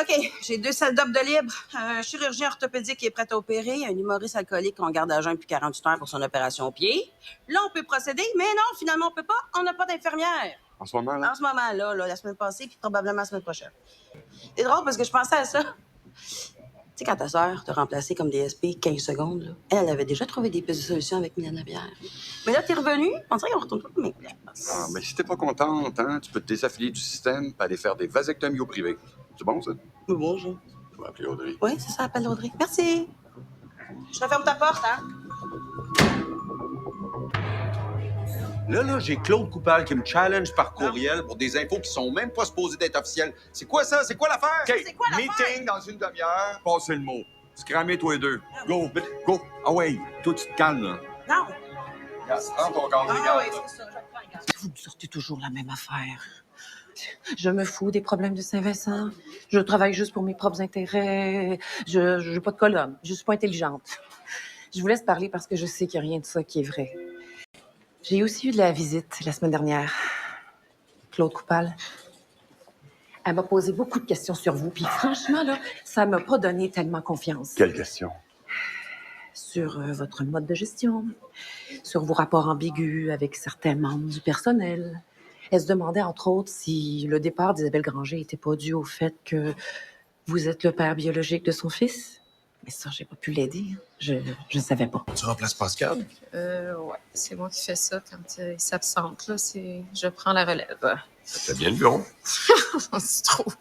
OK, j'ai 2 salles d'op de libre, un chirurgien orthopédique qui est prêt à opérer, un humoriste alcoolique qu'on garde à jeun depuis 48 heures pour son opération au pied. Là, on peut procéder, mais non, finalement, on peut pas. On n'a pas d'infirmière. En ce moment, là? En ce moment, là, la semaine passée, puis probablement la semaine prochaine. C'est drôle parce que je pensais à ça. Tu sais, quand ta sœur t'a remplacé comme DSP 15 secondes, là, elle avait déjà trouvé des pistes de solutions avec Milana Bière. Mais là, t'es revenu, on dirait qu'on retourne pas comme mes places. Ah, mais si t'es pas contente, hein, tu peux te désaffilier du système et aller faire des vasectomies au privé. C'est bon, ça? C'est bon, ça. Je vais appeler Audrey. Oui, c'est ça, appelle Audrey. Merci. Je referme ta porte, hein? Là, j'ai Claude Coupal qui me challenge par courriel pour des infos qui sont même pas supposées d'être officielles. C'est quoi ça? C'est quoi l'affaire? OK, C'est quoi l'affaire? meeting dans une demi-heure. Passez le mot. Scramez tous les deux. Go, go. Ah ouais, toi, tu te calmes, là. Non. Prends ton corps de Ah garde. oui, c'est ça, je le prends, regarde. Vous me sortez toujours la même affaire. Je me fous des problèmes de Saint-Vincent. Je travaille juste pour mes propres intérêts. Je n'ai pas de colonne. Je suis pas intelligente. Je vous laisse parler parce que je sais qu'il n'y a rien de ça qui est vrai. J'ai aussi eu de la visite la semaine dernière. Claude Coupal. Elle m'a posé beaucoup de questions sur vous. Puis franchement, là, ça m'a pas donné tellement confiance. Quelle question? Sur votre mode de gestion, sur vos rapports ambigus avec certains membres du personnel. Elle se demandait, entre autres, si le départ d'Isabelle Granger n'était pas dû au fait que vous êtes le père biologique de son fils. Mais ça, j'ai pas pu l'aider. Je ne savais pas. Tu remplaces Pascal? Ouais, c'est moi qui fais ça quand il s'absente, là. Je prends la relève. C'est bien le bureau. C'est trop.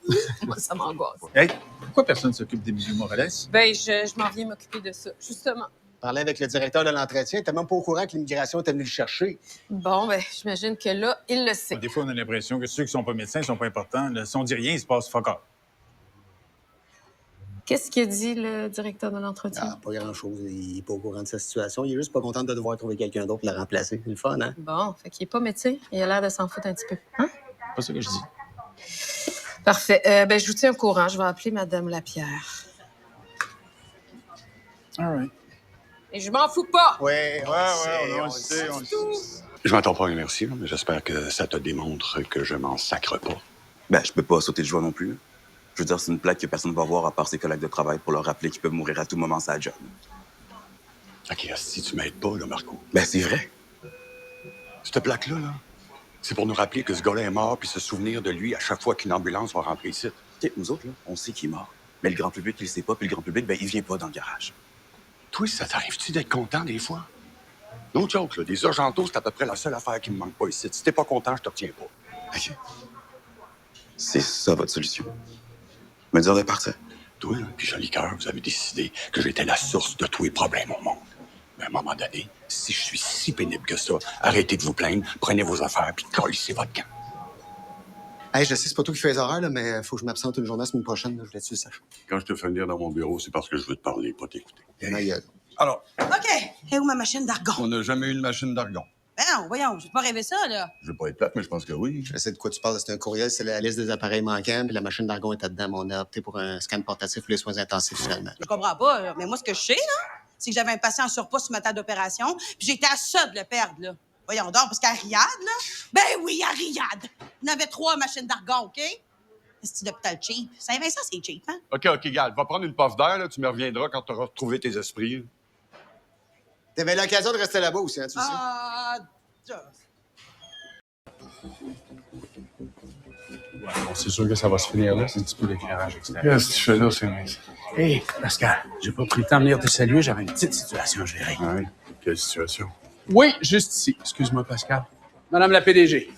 Moi, ça m'angoisse. Hey, pourquoi personne ne s'occupe d'Emilio Morales? Ben, je m'en viens m'occuper de ça, justement. Parlais avec le directeur de l'entretien, t'es même pas au courant que l'immigration était venue le chercher. Bon, ben, j'imagine que là, il le sait. Des fois, on a l'impression que ceux qui sont pas médecins ne sont pas importants. Là, si on dit rien, il se passe fuck all. Qu'est-ce qu'il dit, le directeur de l'entretien? Ah, pas grand-chose. Il est pas au courant de sa situation. Il est juste pas content de devoir trouver quelqu'un d'autre pour le remplacer. C'est le fun, hein? Bon, fait qu'il est pas médecin. Il a l'air de s'en foutre un petit peu. Hein? C'est pas ça que je dis. Parfait. Ben, je vous tiens au courant. Je vais appeler Madame Lapierre. All right. Et je m'en fous pas! Ouais, on le sait. Je m'attends pas à un merci, là, mais j'espère que ça te démontre que je m'en sacre pas. Ben, je peux pas sauter de joie non plus. Je veux dire, c'est une plaque que personne ne va voir à part ses collègues de travail pour leur rappeler qu'ils peuvent mourir à tout moment sa job. OK, si tu m'aides pas, là, Marco. Ben, c'est vrai. Cette plaque-là, là, c'est pour nous rappeler que ce gars-là est mort puis se souvenir de lui à chaque fois qu'une ambulance va rentrer ici. Tu sais, nous autres, là, on sait qu'il est mort. Mais le grand public, il le sait pas, puis le grand public, ben, il vient pas dans le garage. Toi, ça t'arrive-tu d'être content des fois? No joke, là, des urgentos, c'est à peu près la seule affaire qui me manque pas ici. Si t'es pas content, je te retiens pas. OK. C'est ça, votre solution. Me dire de partir. Toi, là, puis Joli Cœur, vous avez décidé que j'étais la source de tous les problèmes au monde. Mais à un moment donné, si je suis si pénible que ça, arrêtez de vous plaindre, prenez vos affaires, puis collissez votre camp. Hey, je sais, c'est pas toi qui fais les horaires, là, mais faut que je m'absente une journée la semaine prochaine. Là, je voulais que tu le saches. Quand je te fais venir dans mon bureau, c'est parce que je veux te parler, pas t'écouter. Ma gueule. Alors, OK. Et où ma machine d'argon? on n'a jamais eu une machine d'argon. Ben non, voyons, je vais pas rêver ça, là. Je veux pas être plate, mais je pense que oui. Je sais de quoi tu parles. C'est un courriel, c'est la liste des appareils manquants, puis la machine d'argon était dedans. Mais on a opté pour un scan portatif pour les soins intensifs, finalement. Je comprends pas, là. Mais moi, ce que je sais, là, c'est que j'avais un patient en surpoids sur ma table d'opération, puis j'étais à ça de le perdre, là. Voyons donc, parce qu'à Riyad, là, ben oui, à Riyad, il y en avait 3 machines d'argon, OK? C'est d'hôpital cheap. Saint-Vincent, c'est cheap, hein? OK, Gal, va prendre une puff d'air, là, tu me reviendras quand tu auras retrouvé tes esprits. T'avais l'occasion de rester là-bas aussi, hein, tu le sais. Ah, Bon, c'est sûr que ça va se finir là, c'est un petit peu l'éclairage extérieur. Qu'est-ce que tu fais là, c'est mince? Hé, Pascal, j'ai pas pris le temps de venir te saluer, j'avais une petite situation à gérer. Ah oui? Quelle situation? Oui, juste ici. Excuse-moi, Pascal. Madame la PDG.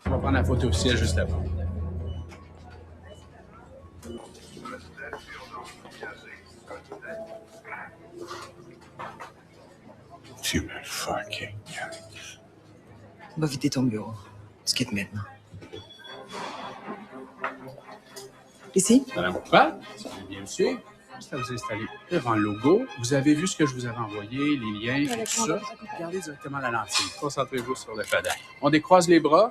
On va prendre la photo officielle juste là-bas. Tu me fucking... Va vider ton bureau. Tu quittes maintenant. Ici? Madame Coupal, ça va bien me suivre. Juste à vous installer devant le logo. Vous avez vu ce que je vous avais envoyé, les liens, tout ça. Regardez directement la lentille. Concentrez-vous sur le fadail. On décroise les bras.